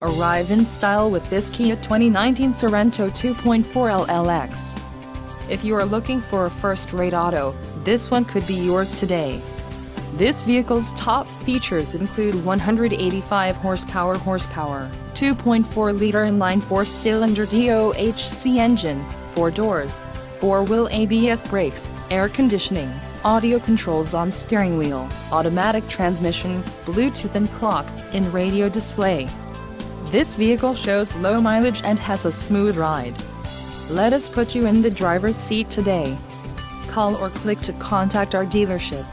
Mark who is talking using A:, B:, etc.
A: Arrive in style with this Kia 2019 Sorento 2.4 LLX. If you are looking for a first-rate auto, this one could be yours today. This vehicle's top features include 185 horsepower, 2.4-liter inline four-cylinder DOHC engine, 4 doors, 4-wheel ABS brakes, air conditioning, audio controls on steering wheel, automatic transmission, Bluetooth and clock-in radio display. This vehicle shows low mileage and has a smooth ride. Let us put you in the driver's seat today. Call or click to contact our dealership.